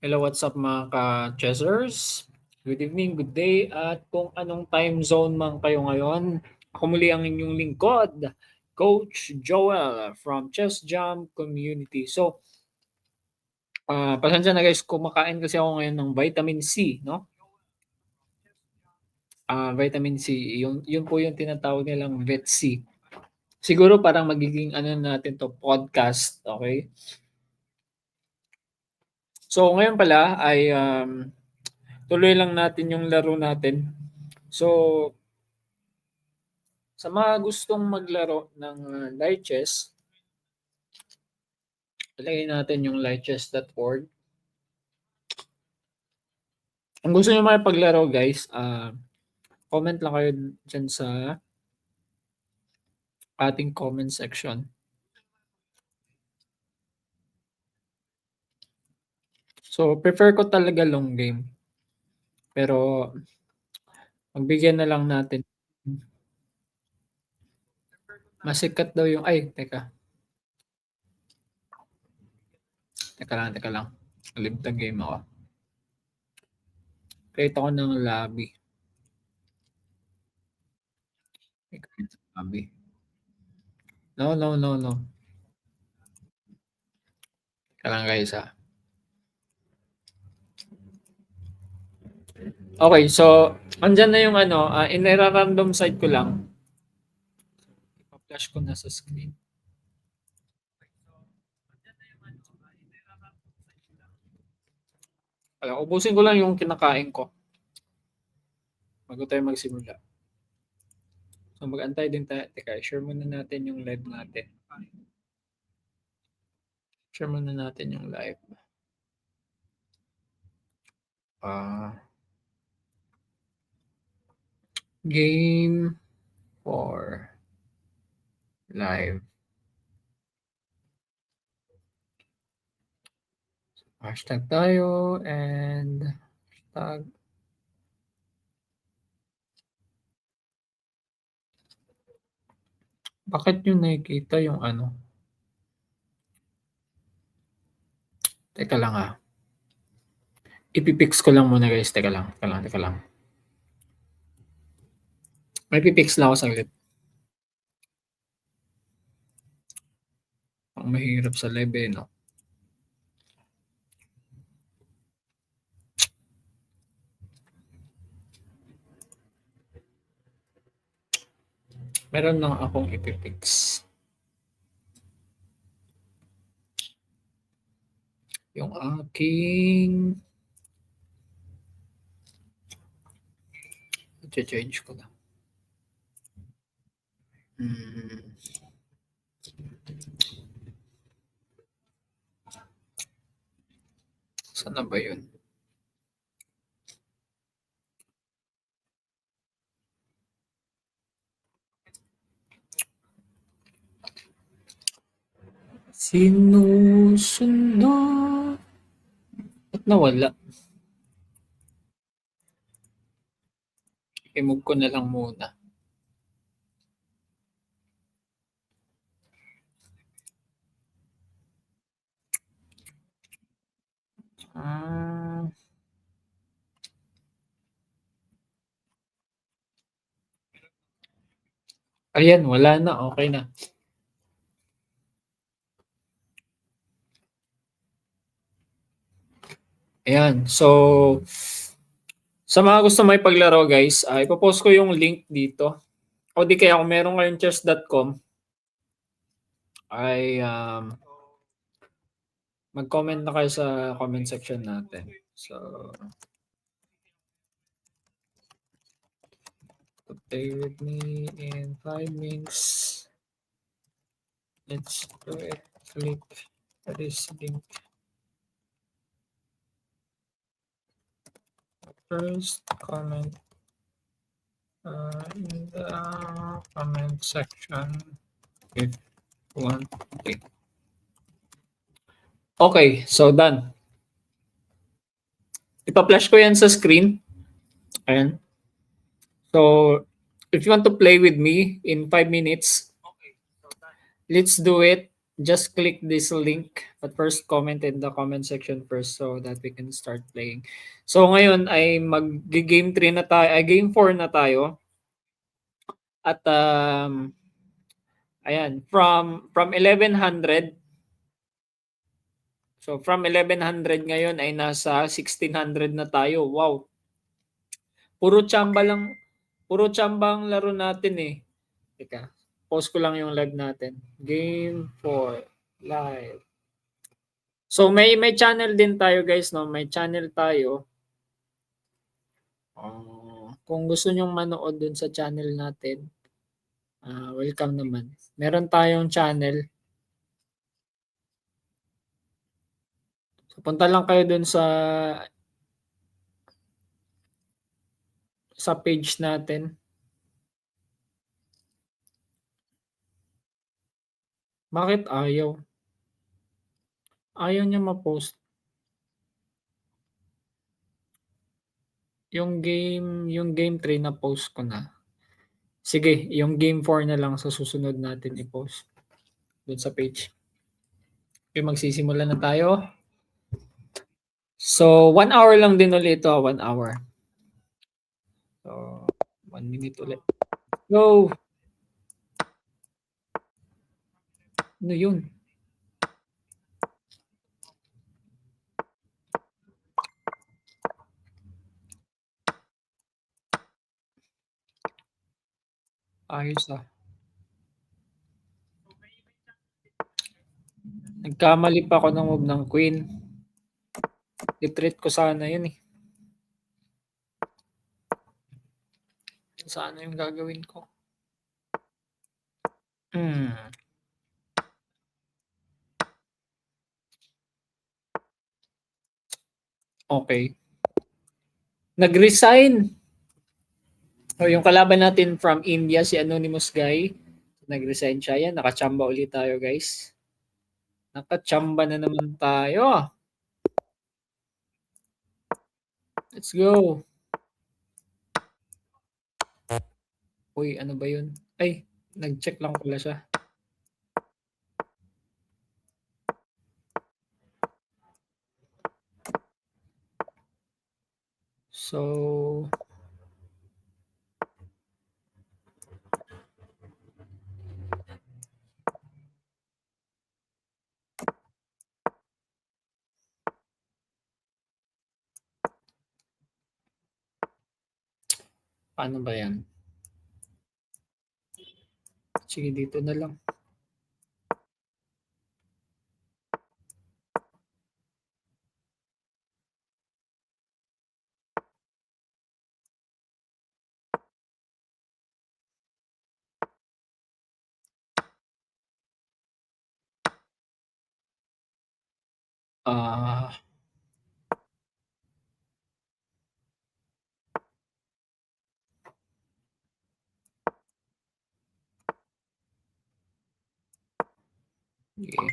Hello, what's up mga ka-chessers? Good evening, good day, at kung anong time zone man kayo ngayon, ako muli ang inyong lingkod, Coach Joel from Chess Jam Community. So, pasensya na guys, kumakain kasi ako ngayon ng vitamin C, no? Vitamin C, yun po yung tinatawag nilang Vet C. Siguro parang magiging ano natin to podcast, okay? So, ngayon pala ay tuloy lang natin yung laro natin. So, sa mga gustong maglaro ng light chess, ilagay natin yung lightchess.org. Kung gusto nyo makipaglaro guys, comment lang kayo dyan sa ating comment section. So, prefer ko talaga long game. Pero, magbigyan na lang natin. Masikat daw yung, ay, teka. Teka lang. Libtag game ako. Create ako ng lobby. Lobby. No. Teka lang guys Okay, so, andyan na yung ano, inira-random site ko lang. Ipa-flash ko na sa screen. Ubusin ko lang yung kinakain ko bago tayo magsimula. So mag-antay din tayo. Teka, share muna natin yung live natin. Share muna natin yung live. Game for live. Hashtag tayo and hashtag bakit nyo nakikita yung ano? Teka lang Ipipix ko lang muna guys. Teka lang. May pipix lang ako saglit. Ang mahirap sa live no? Meron lang akong ipipix. Yung aking i-change ko na. Saan na ba yun? Sinusundo. Ba't nawala? I-move ko na lang muna. Ayan, wala na. Okay na. Ayan. So, sa mga gusto may paglaro guys, ipopost ko yung link dito. O di kaya kung meron kayong chess.com, ay mag-comment na kayo sa comment section natin. So, play with me in 5 minutes. Let's do it. Click this link. First comment in the comment section if you want. Okay, so done. Ipa-flash ko yan sa screen. Ayan. So, if you want to play with me in 5 minutes, let's do it. just click this link, but first comment in the comment section first so that we can start playing. So ngayon ay mag-game 3 na tayo, ay game 4 na tayo. At ayan, from 1100. So from 1100 ngayon ay nasa 1600 na tayo. Wow. Puro chamba lang, puro chamba ang laro natin eh. Teka, pause ko lang yung live natin. Game 4 live. So may channel din tayo guys, no? May channel tayo. Kung gusto nyong manood dun sa channel natin, welcome naman. Meron tayong channel. So punta lang kayo dun sa page natin. Bakit ayaw? Ayaw niya ma-post. Yung game 3 na post ko na. Sige, yung game 4 na lang sa susunod natin i-post dun sa page. Okay, magsisimula na tayo. So, 1 hour lang din ulit ito, 1 hour. So, 1 minute ulit. Go! Ano yun? Ayos ah. Nagkamali pa ako ng move ng queen. I-treat ko sana yun eh. Sana yung gagawin ko. Okay. Nag-resign. O yung kalaban natin from India, si Anonymous Guy. Nag-resign siya yan. Nakachamba ulit tayo guys. Nakachamba na naman tayo. Let's go. Uy, ano ba yun? Ay, nag-check lang pala siya. So, paano ba yan? Sige, dito na lang. Ah, okay.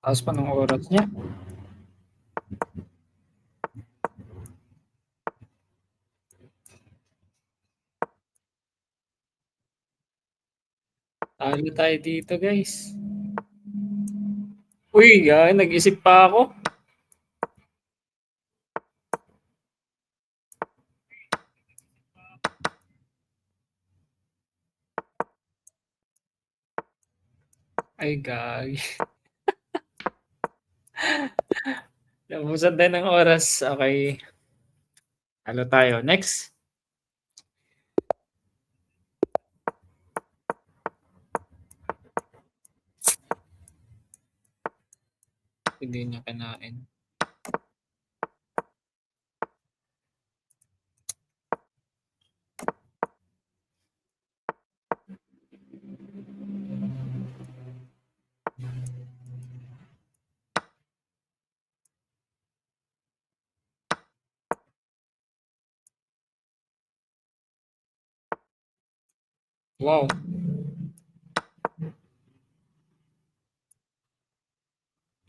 Taas pa ng oras niya. Talo tayo dito, guys. Uy, nag-isip pa ako. Ay, gag. Nabusan tayo ng oras. Okay. Talo tayo. Next. Hindi niya kinain. Wow,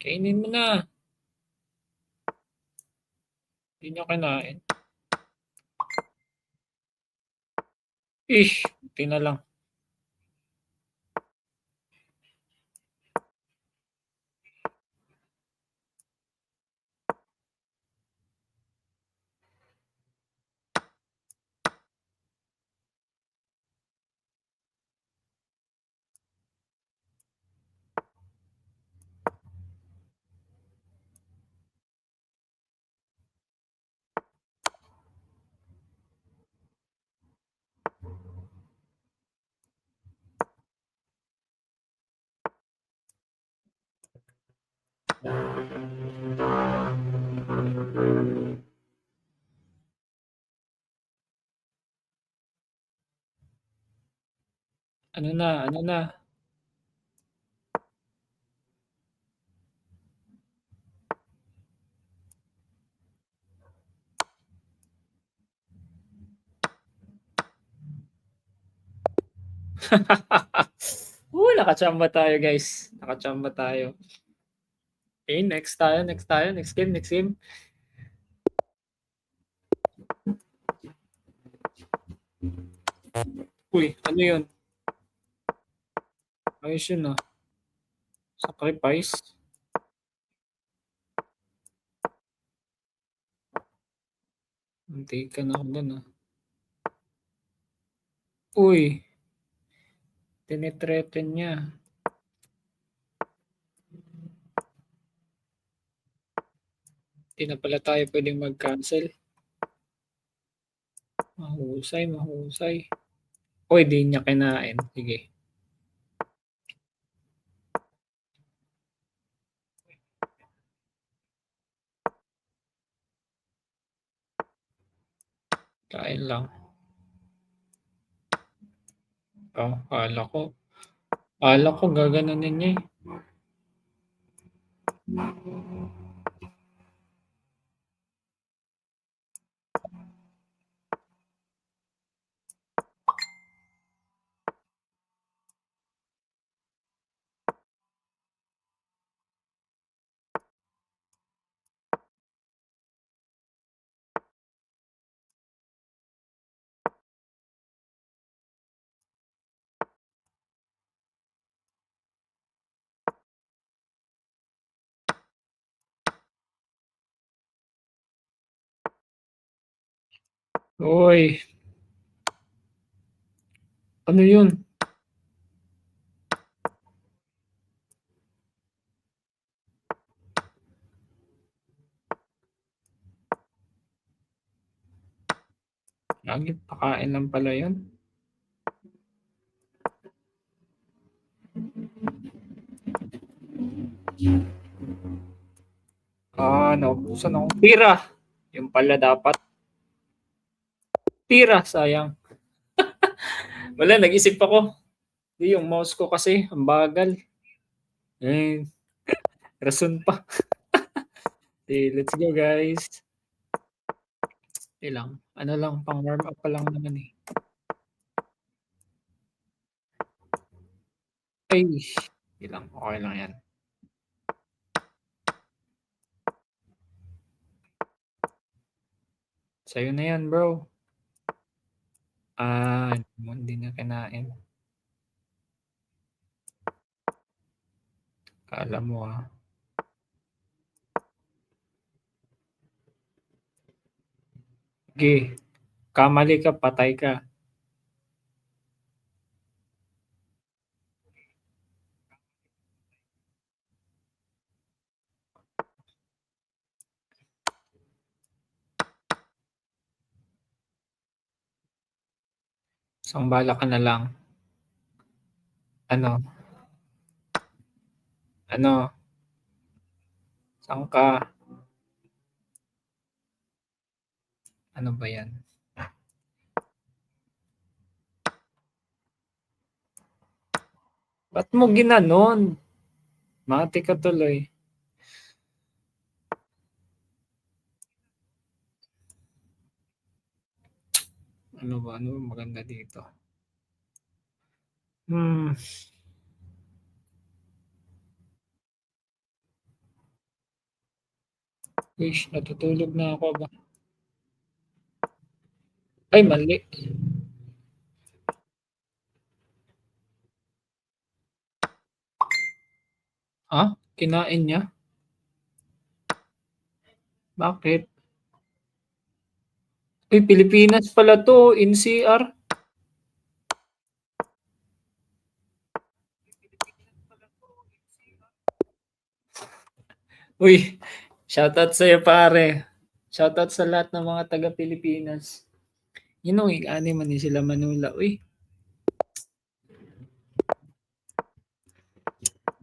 kainin mo na. Hindi niyo kinain. Ish, buti na lang. Ano na, ano na. Nakachamba tayo guys. Nakachamba tayo. Okay, next tayo, next tayo. Next game, next game. Uy, ano yun? Ayos yun ah. Sacrifice. Hindi ka na ako dun ah. Uy, tinitreten niya. Hindi na pala tayo pwedeng mag-cancel. Mahusay, mahusay. Uy, di niya kinain. Sige. Kain lang. Oh, kala ko gaganunin niya eh. Uy, ano yun? Lagi pakain lang pala yun. Naubusan akong tira. Yung pala dapat. Tira, sayang. Wala, nag-isip ako. Di, yung mouse ko kasi, ang bagal. Eh, rason pa. Eh, let's go guys. Lang. Ano lang, pang warm up pa lang naman eh. Ay, lang. Okay lang yan. Sa'yo na yan, bro. Hindi na kinain. Kala mo ah. Sige, kamali ka, patay ka. Isang bala ka na lang. Ano? Ano? Saan ka? Ano ba yan? Ba't mo ginanon? Mati ka tuloy. Ano ba? Ano ba maganda dito? Hmm, wish natutulog na ako ba? Ay mali. Ah, kinain niya? Bakit? Uy, Pilipinas pala 'to, NCR. Uy, shoutout sa'yo pare. Shoutout sa lahat ng mga taga Pilipinas. You know, ani man ni sila Manula. Uy,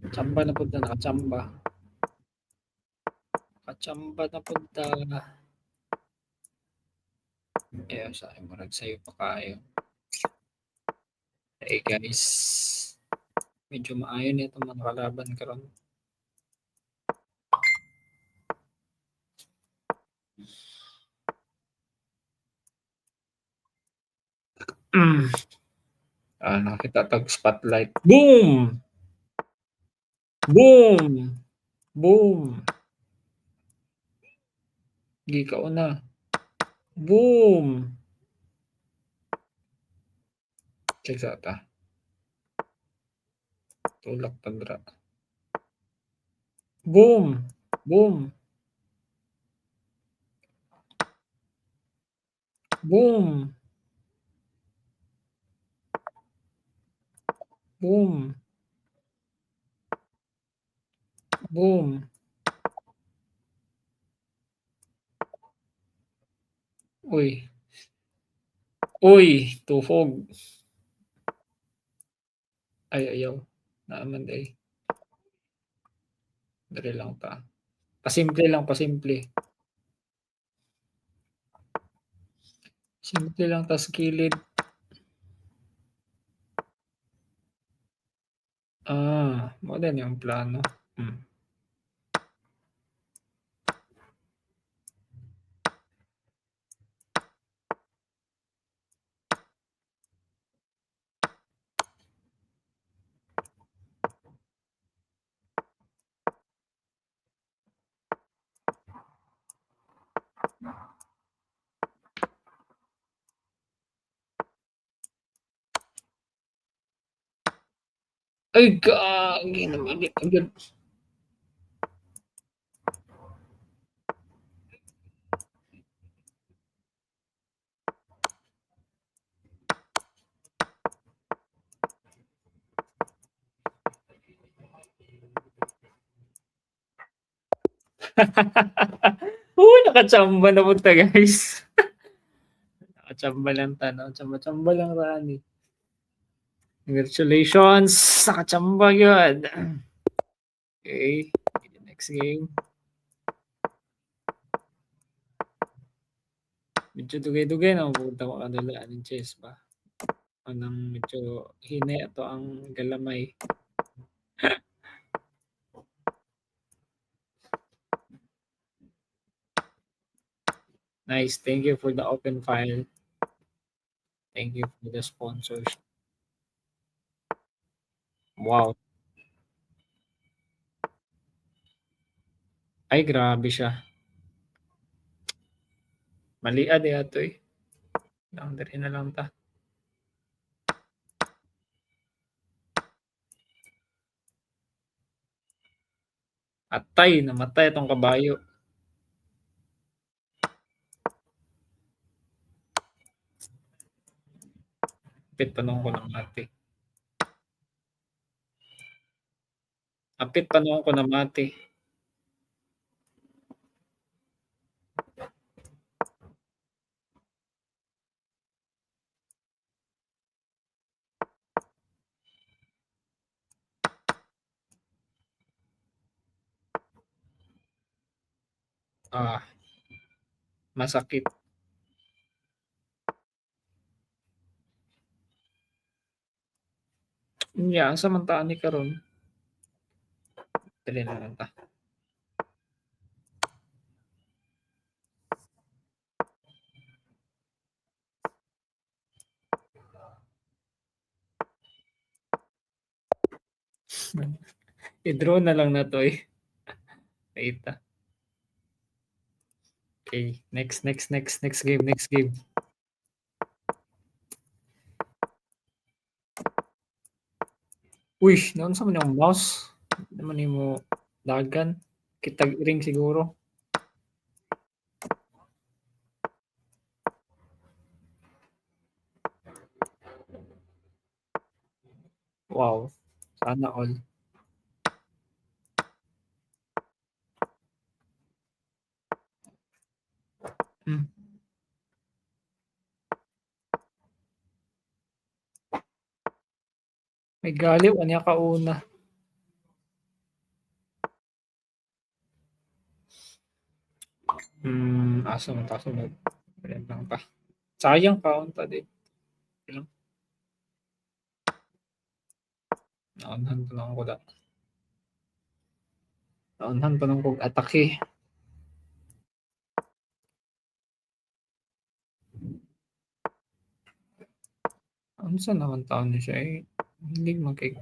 tsamba na punta, nakachamba. Nakachamba na punta. Ayaw sa akin, marag sa'yo pa kayo. Hey guys, medyo maayon nito mga kalaban karon. Mm. Ah, nakita tag spotlight. Boom! Boom! Boom! Di ka una. Boom! Check sa ta. Tulak tandra. Boom! Boom! Boom! Boom! Boom! Uy. Uy, tuhog. Ay, ayaw. Naaman day. Dali lang ta. Pasimple lang, pasimple. Simple lang tas gilid. Ah, modern yung plano. Hmm. Ay, gagi naman. Agad. Uy, nakachamba na punta guys. Nakachamba lang tanaw. Chamba-chamba lang rani. Congratulations! Nakachamba yun. Okay, next game. Medyo dugay-dugay na pupunta ko kanila ng chess ba? Anong medyo hine ato ang galamay. Nice. Thank you for the open file. Thank you for the sponsors. Wow. Ay, grabe siya. Maliad eh ato eh. Boundary na lang ta. Atay, namatay itong kabayo. Apit panong ko ng mati. Apit panong ko ng mati. Ah, masakit. Nya, samantaan ni karon. Dali na lang ta. I-draw na lang na 'to, eh. Wait, okey. Next game, next game. Uy, naunsa man yung mouse? Di naman nimo dagan. Kitag ring siguro. Wow, sana all. Hmm, may gali anya kauna. Asa man ta sunod? Ayan lang ta. Sayang kaunta din. Lang, naunhan pa lang ako da. Naunhan pa lang kog atake. Unsa naman taon ni siya, eh, hindi man kay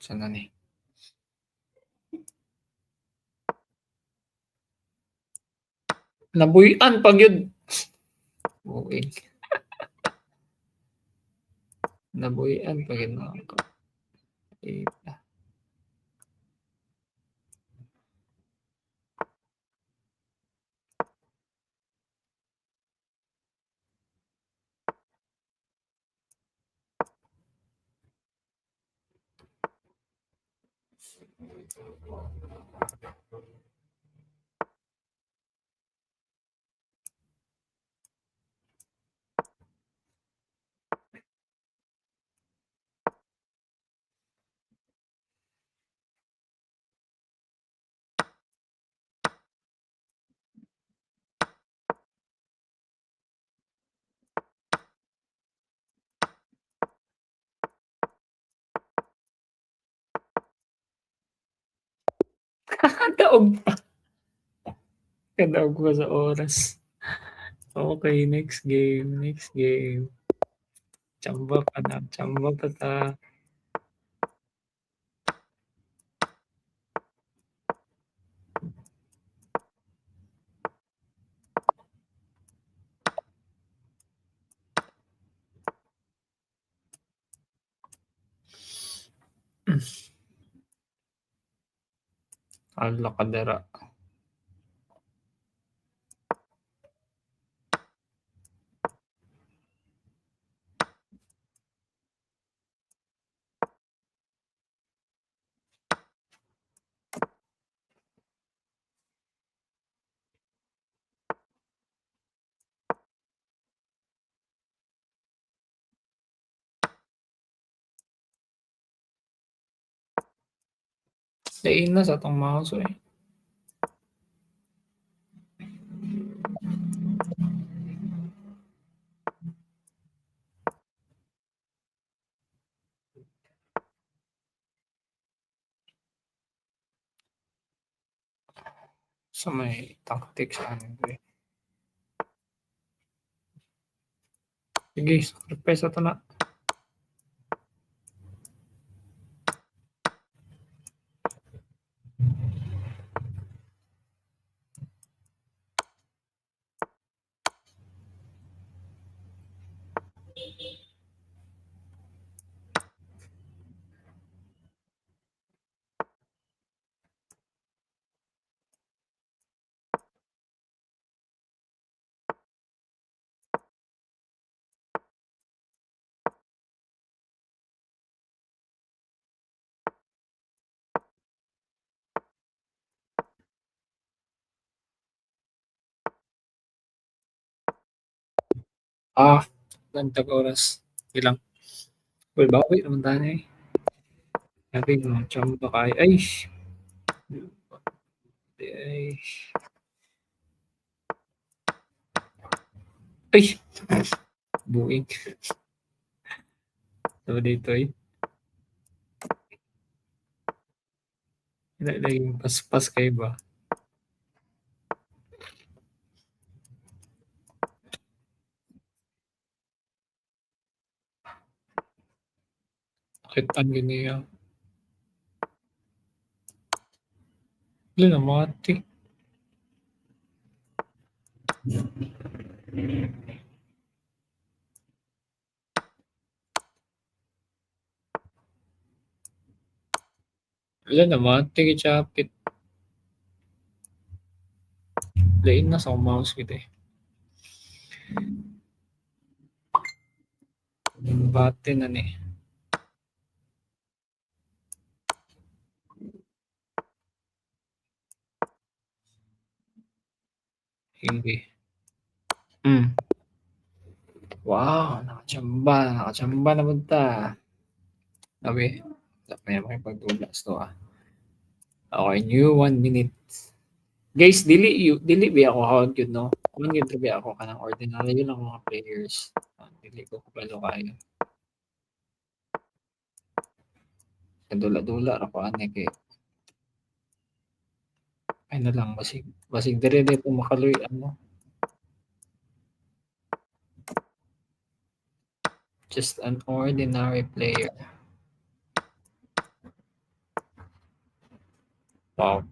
sana ni. Nabuy-an pa gyud. Buig. Nabuy-an pa gyud na ako. Eh, kadaog pa. Kadaog pa sa oras. Okay, next game, next game. Chamba pa na, chamba pa ta. Hala ka dira. Lain na sa tong mouse, eh. Sa may tactics ano, eh. Sige, sacrifice ato na. Lantag oras. Ilang. Well, bawi naman tayo, eh. Sabi mo, chamba kayo. Ay! Ay! Ay! Buig. So, dito, eh. Laging paspas kayo ba? Kitaan gyud niya. Wala namati. Wala namati gid siya hapit. Lain na sa akong mouse gid eh. Bate na ni. Hindi. Wow, nakachamba na pud ta. Sabi, may makipagdulas to ah. Okay, new 1 minute. Guys, dili ba ako hawag yun, no? Kung yun ba ako kanang ordinary yun ang mga players. Dili ko kabalo kayo. Kadula-dula ra ko ani kay ay na lang basig dire po makaluy ano. Just an ordinary player. Wow.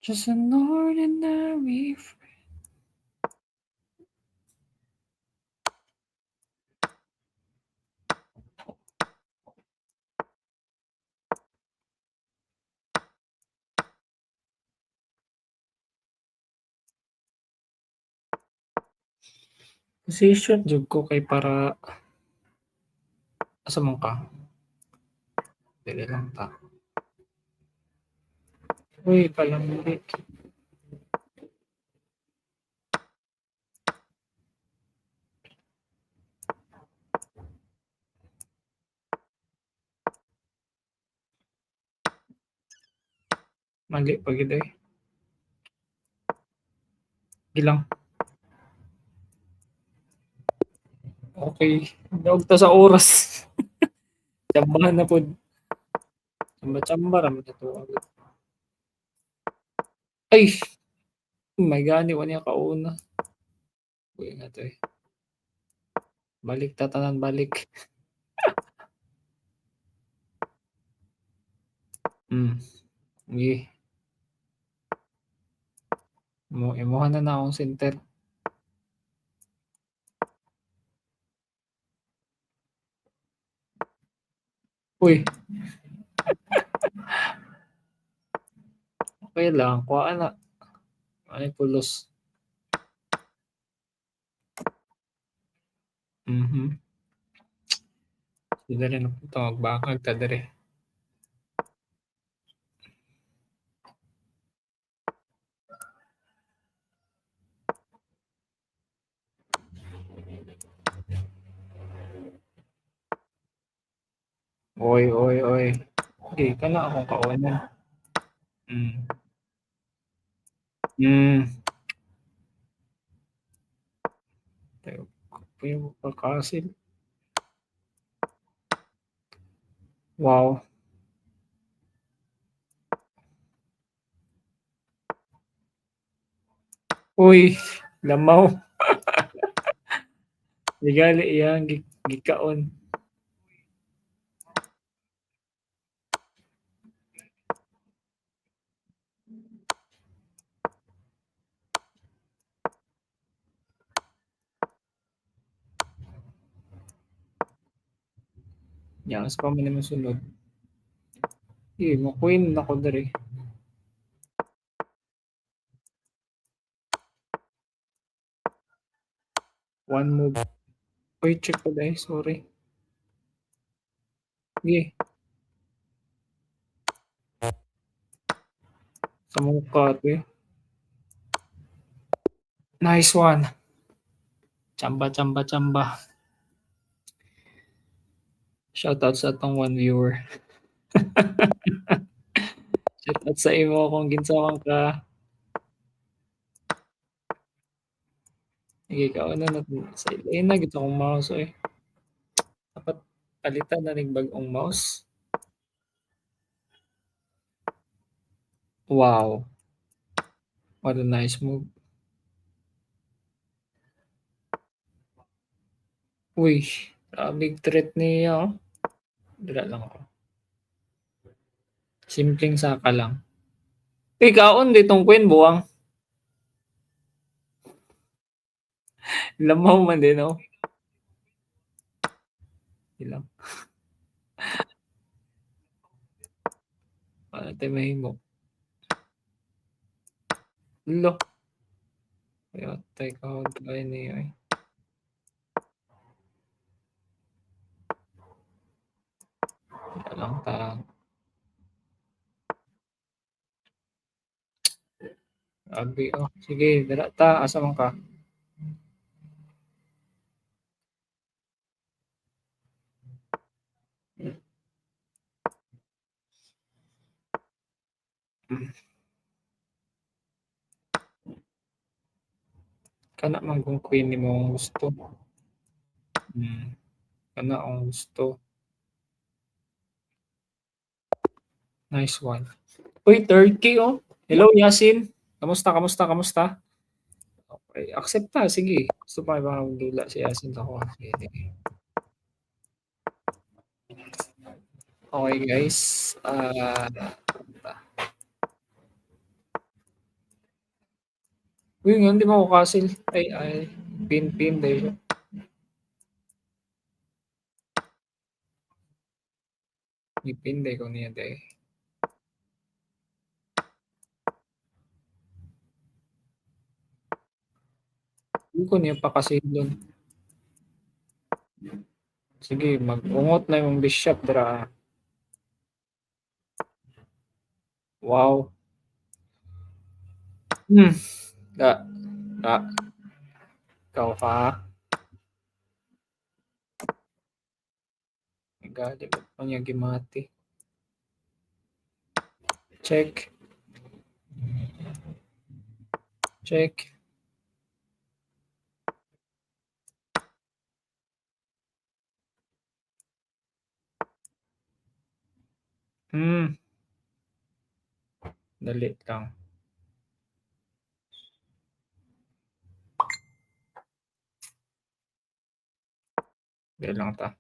Just an ordinary position jud ko kay para asa man ka? Dili lang ta. Uy, palambit. Mali pa gid eh. Gilang. Okay, daog ta sa oras. Tsambahan na pod. Tsamba-tsamba ra man to. Ay, may gani wa niya kauna. Uy nga to eh. Balik tatanan balik. Sige. Imuha na akong center. Uy. Okay lang, kuha na. Ano pulos? Sige rin ako ito, magbakag ta dire. Oy. Okay, kana akong kaunan. Tayo, yung pagkasil. Wow. Uy, lamaw. Ligali iyang gikaon. Yang pa man naman sunod. Mo queen na ko diri. One move. Uy, check ko dahil. Sorry. Sige. Sa Mukati. Nice one. Chamba, chamba, chamba. Shoutout sa atong one viewer. Shoutout sa imo kung ginsawang ka. Sige, kauna na sa ilain na gito akong mouse eh. Dapat palitan na ning bag-ong mouse. Wow, what a nice move. Uy, big threat niya oh. Dira lang ako. Simpleng saka lang. Ikaon ditong queen buwang. Lamaw man din oh. Ilang. Ano tayo mahimo? Lo. Kaya tayo kahon tayo niyo eh. Wala lang ta. Abi oh. Sige, dira ta. Asa man ka? Kana man kung queen nimo ang gusto. Kana ang gusto. Nice one. Uy, 3K oh. Hello, Yasin. Kamusta, kamusta, kamusta? Okay, accept ta. Sige. Gusto pa ba magdula si Yasin ako? Sige. Okay, guys. Uy, nga, hindi mo ako kasil. Ay, pin dahil. Ipin dahil ko niya dahil. Hindi ko niya pa kasi doon. Sige, mag-ungot na yung bishop. Dara. Wow. Da. Da. Ikaw ka. Gali ko pa niya gimati. Check. Check. Dali lang. Dali lang ta.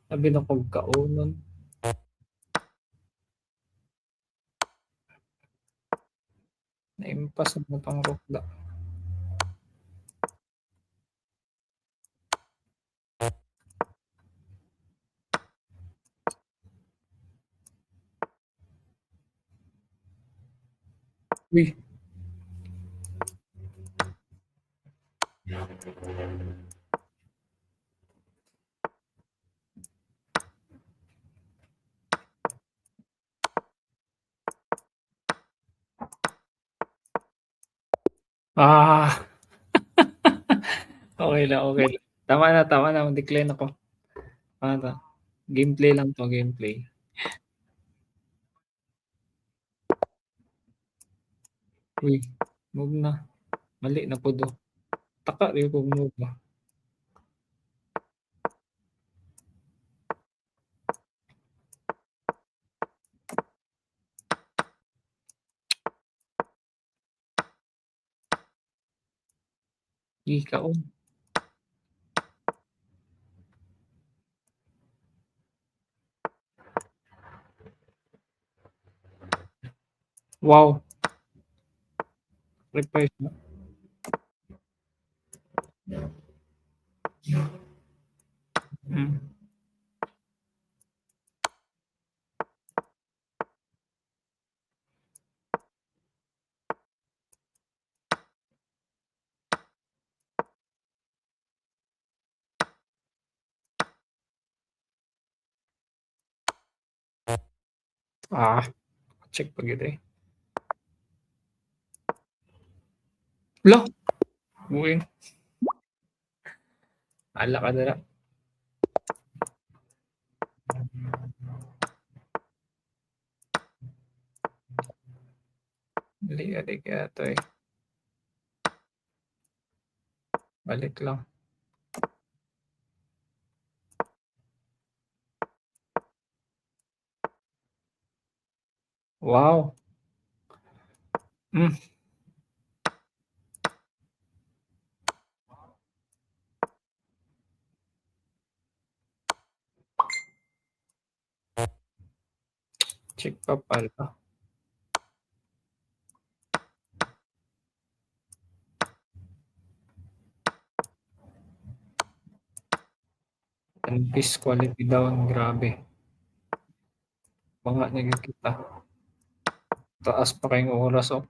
Sabi na kong kaunon. Naimpas mo pang rokda. Uy. Ah. Okay lang, okay lang. Tama na. Mag-decline ako. Tama na. Gameplay lang to, gameplay. Uy, move na. Mali na po do. Taka rin kung move ba. Ikaw. Wow. Replace na. Hmm. Ah, check pa gyud eh. Hala, buing. Hala ka dira. Dali kaya 'to eh. Balik lang. Wow. Hmm. Check pa pala. And peace quality down, grabe. Banga na gyud kita. Taas pa kayong oras oh.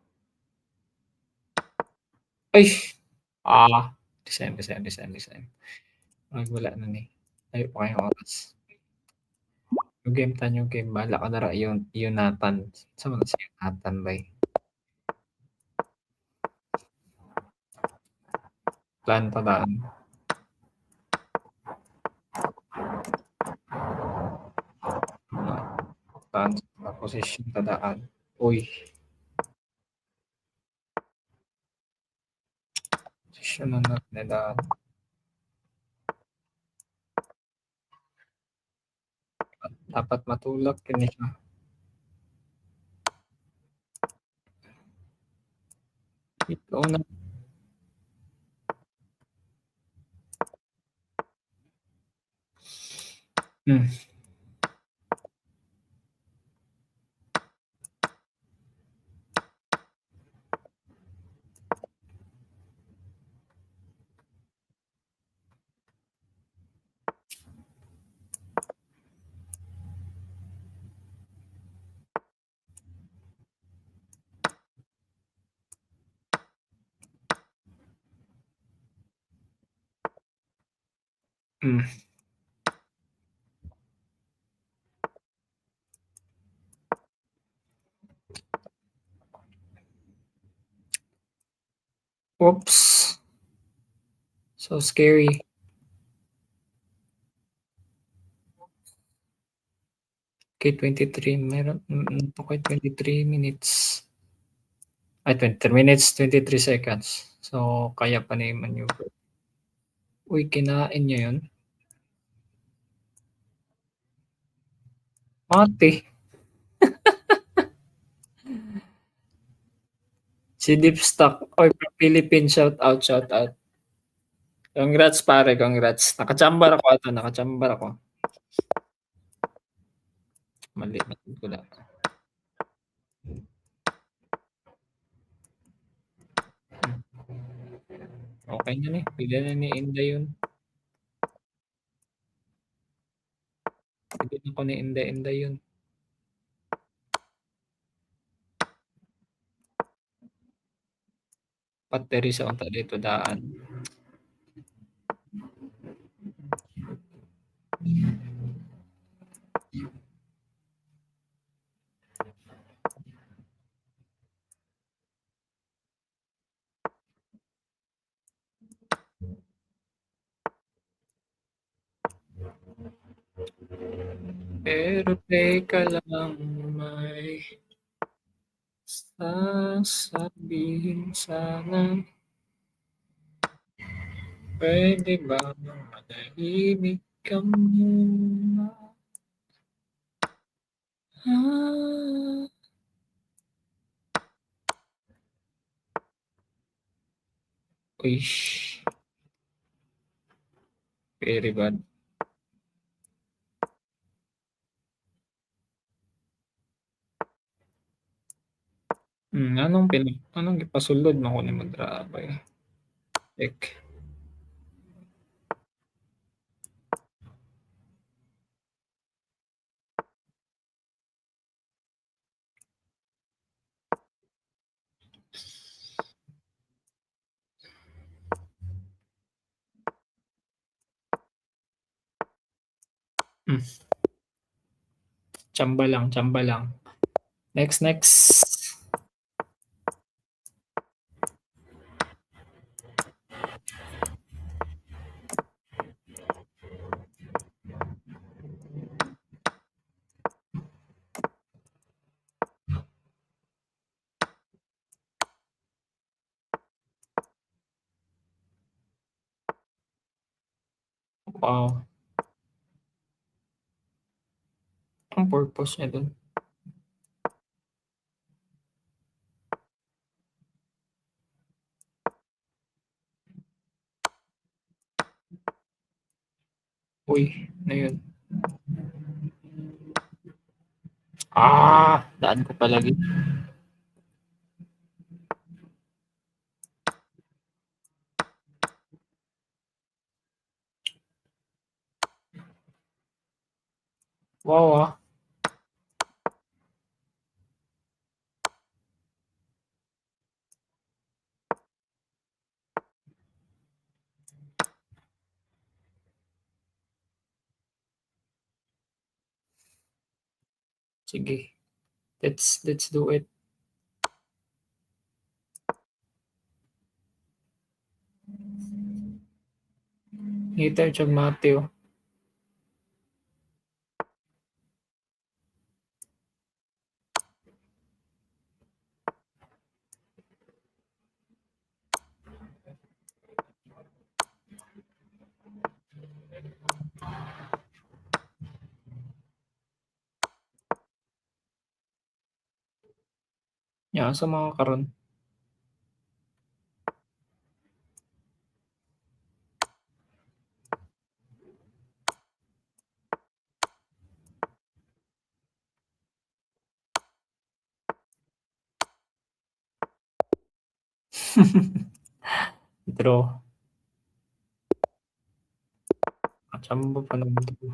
Ay! Resign. Ay wala na ni. Layo pa kayong oras. Yung game ta yung game, bahala ka na ra Yonatan. Sa man si Yonatan bay? Plan pa daan. Plan sa position ta daan. Uy, posisyon na natin na daan. Dapat matulak kini siya. Ikaw na. Hmm. Hmm. Oops. So scary. Okay, 23 meron okay 23 minutes. Ay 23 minutes, 23 seconds. So kaya pa na i-maneuver. Uy, kinain niya yun? Ate. Si Deepstock. Oy, from Philippines, shout out, shout out. Congrats pare, congrats. Nakachambar ako ato, nakachambar ako. Mali, ko lang. Okay na ni, pila na ni Inday yun. Pila na ko ni Inday yun. Pateri sa unta dito daan. Pero teka lang, may sasabihin sana. Pwede bang manahimik ka muna? Ah. Uy, very bad. Anong gipasulod man ko nimo dra bay? Ek. Tsamba lang, tsamba lang. Next. Wow, ang purpose niya dun? Uy, ano yun? Daan ko palagi. Wow, sige. Let's do it. Ngita siya Mateo. Nya sa mga karon. Draw. Kachamba pa naman 'to.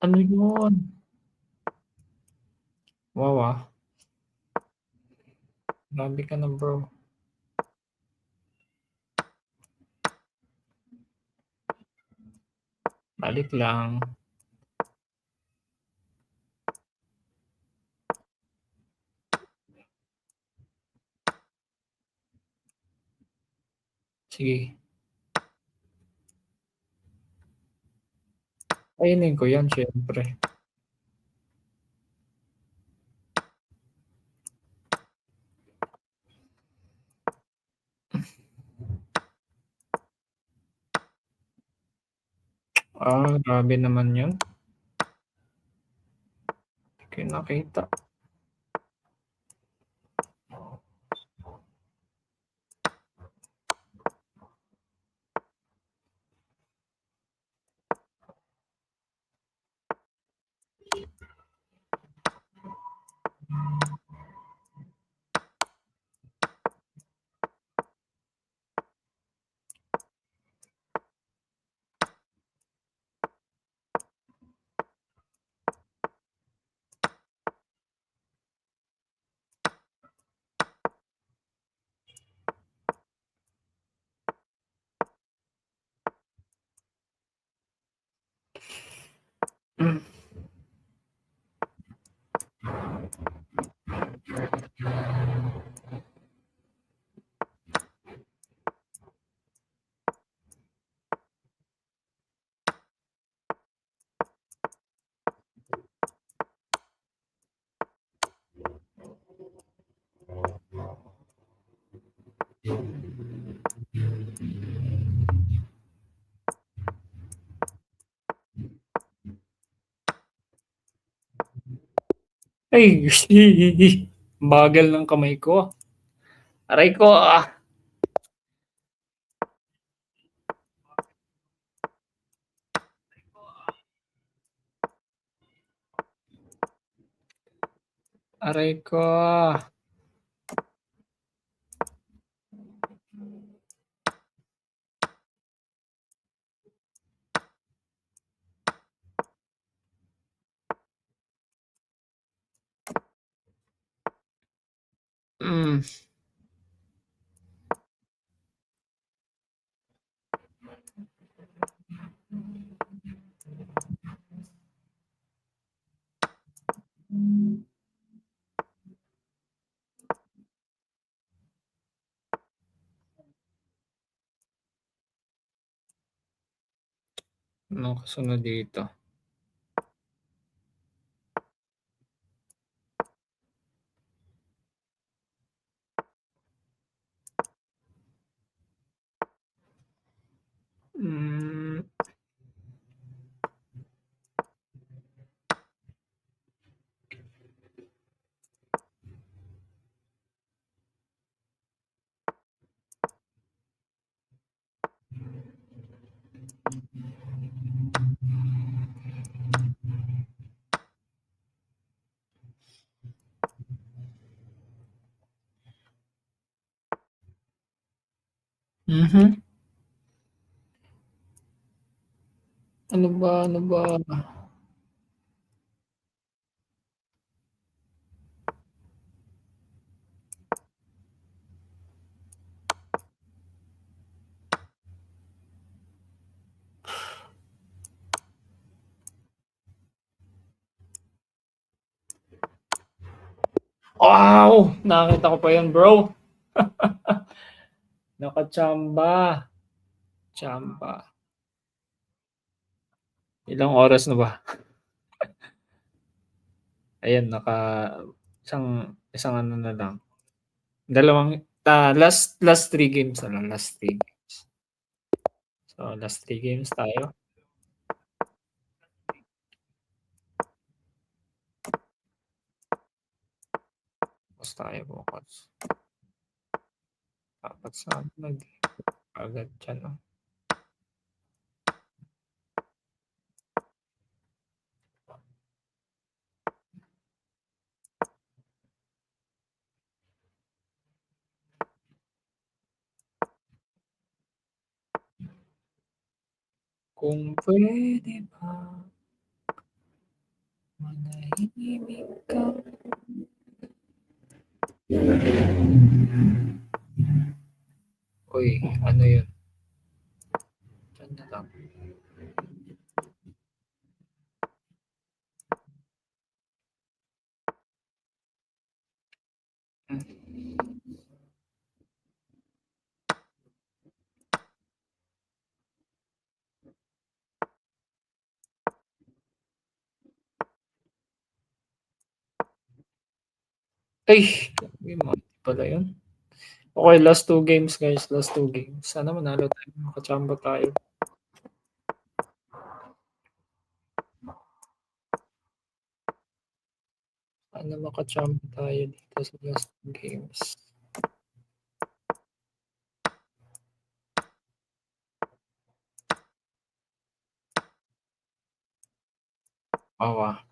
Ano yun? Wow, grabe ka na bro. Balik lang. Sige. Kainin ko yan siyempre. Grabe naman yun. Di ko nakita. Hmm. Ay, bagal ng kamay ko. Aray ko, aray ko. Hmm. Anong kasunod dito? Hmm. Mhm. Ano ba, ano ba? Wow! Nakita ko pa 'yan, bro. Nakachamba. Chamba. Ilang oras na ba? Ayan, isang isang ano na lang. Last 3 games na lang, last 3 games. So, last 3 games tayo. Tapos tayo bukas. Dapat sana agad diyan, oh. Kung puwede ba manahimik ka. Uy, ano 'yun? Diyan na lang. Hmm. Ay, mali pala 'yun. Okey, last 2 games guys, last 2 games. Sana manalo tayo, makachamba tayo. Sana makachamba tayo dito sa last 2 games. Wawa.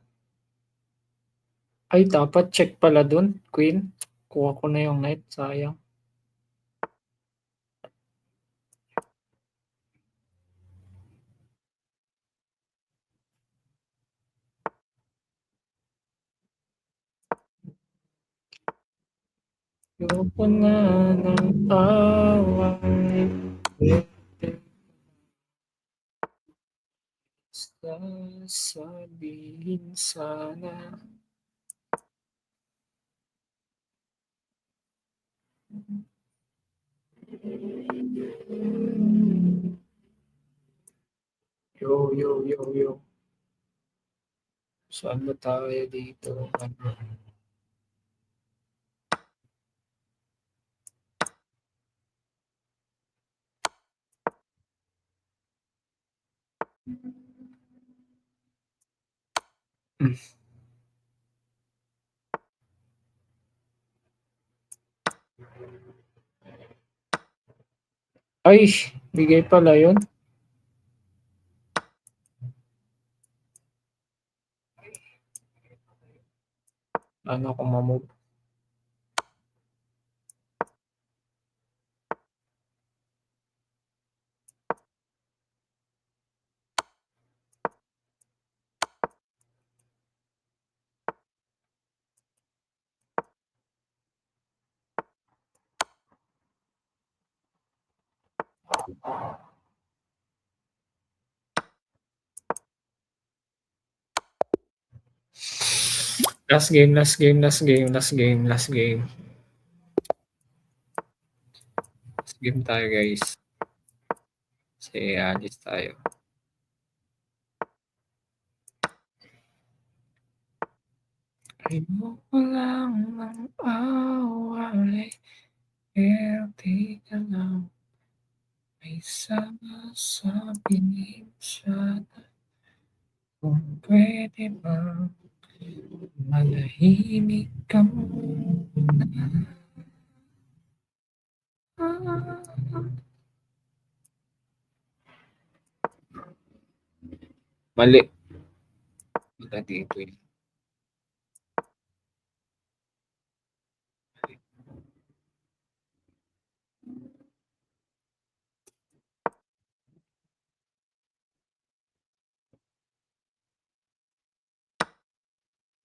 Ay, dapat check pala dun, queen. Kuha ko na yung knight, sayang. Ayoko na ng away, sasabihin sana. Yo, yo, yo, yo. Saan ba tayo dito? Ano? Hmm. Ay, bigay pala yun. Ano kung mamove? Last game, last game, last game, last game, last game. Last game tayo guys. Kasi alis tayo. Ayoko lang ng away, pero di ka lang may sasabihin sana kung pwede bang manahimik ka muna. Mali. Wala dito eh.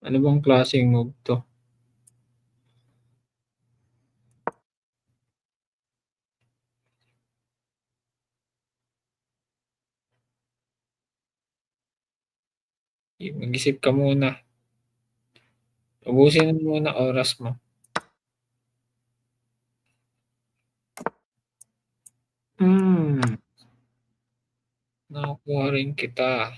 Ano bang klaseng move 'to? Mag-isip ka muna. Ubusin mo muna oras mo. Hmm, nakukuha rin kita.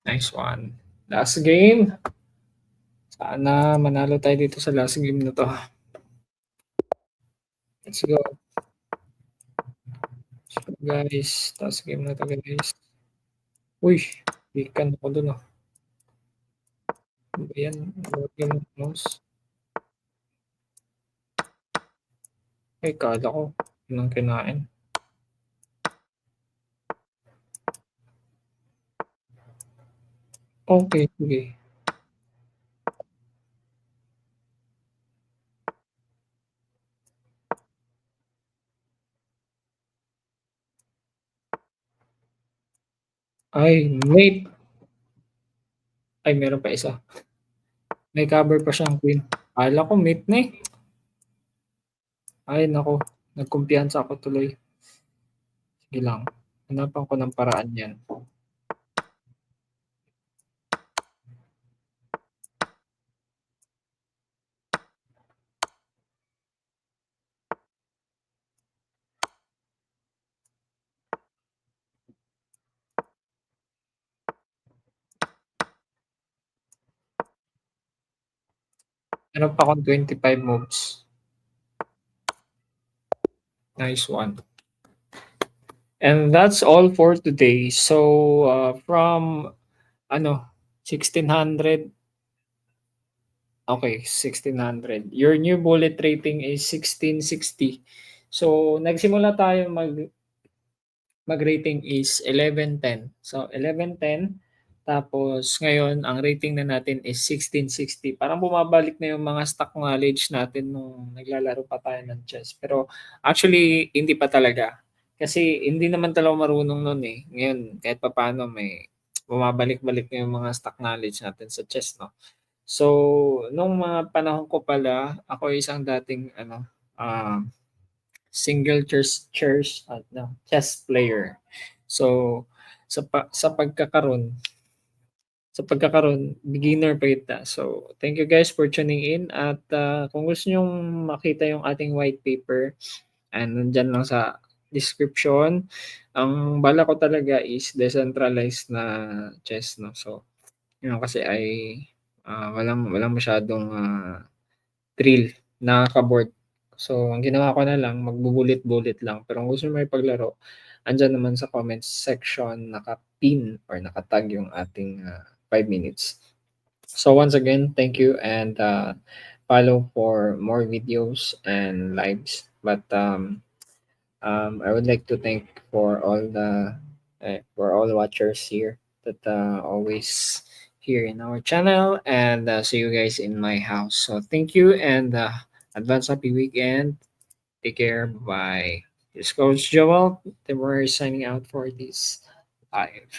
Nice one. Last game. Sana manalo tayo dito sa last game na 'to. Let's go. Let's go guys. Last game na 'to guys. Uy, weaken ako dun, ah. Ano ba yan? Lagyan ng mouse. Ay, kala ko yun ang kinain. Okey, sige. Ay, wait. Ay, meron pa isa. May cover pa siyang queen. Akala ko mate na, eh. Ay naku, nagkumpiyansa ako tuloy. Sige lang, hanapan ko ng paraan 'yan. Meron pa akong 25 moves. Nice one. And that's all for today. So, from ano, 1600, okay, 1600. Your new bullet rating is 1660. So, nagsimula tayo mag-rating is 1110. So, 1110, tapos ngayon ang rating na natin is 1660. Parang bumabalik na yung mga stock knowledge natin nung naglalaro pa tayo ng chess. Pero actually, hindi pa talaga. Kasi hindi naman talaga marunong nun eh. Ngayon, kahit papaano may bumabalik-balik na yung mga stock knowledge natin sa chess, no? So, nung mga panahon ko pala, ako ay isang dating single chess player. So, sa pagkakaroon, beginner pa kita. So, thank you guys for tuning in at kung gusto niyo makita yung ating white paper, and nandiyan lang sa description. Ang bala ko talaga is decentralized na chess, no. So, yun kasi ay walang walang masyadong thrill, nakaka-bored. So, ang ginawa ko na lang magbubulit-bulit lang, pero kung gusto mo makipaglaro, andiyan naman sa comments section naka-pin or naka-tag yung ating 5 minutes. So once again, thank you and follow for more videos and lives. But I would like to thank for all the watchers here that always here in our channel and see you guys in my house. So thank you and advance happy weekend. Take care. Bye. This is Coach Joel. Then we're signing out for this live.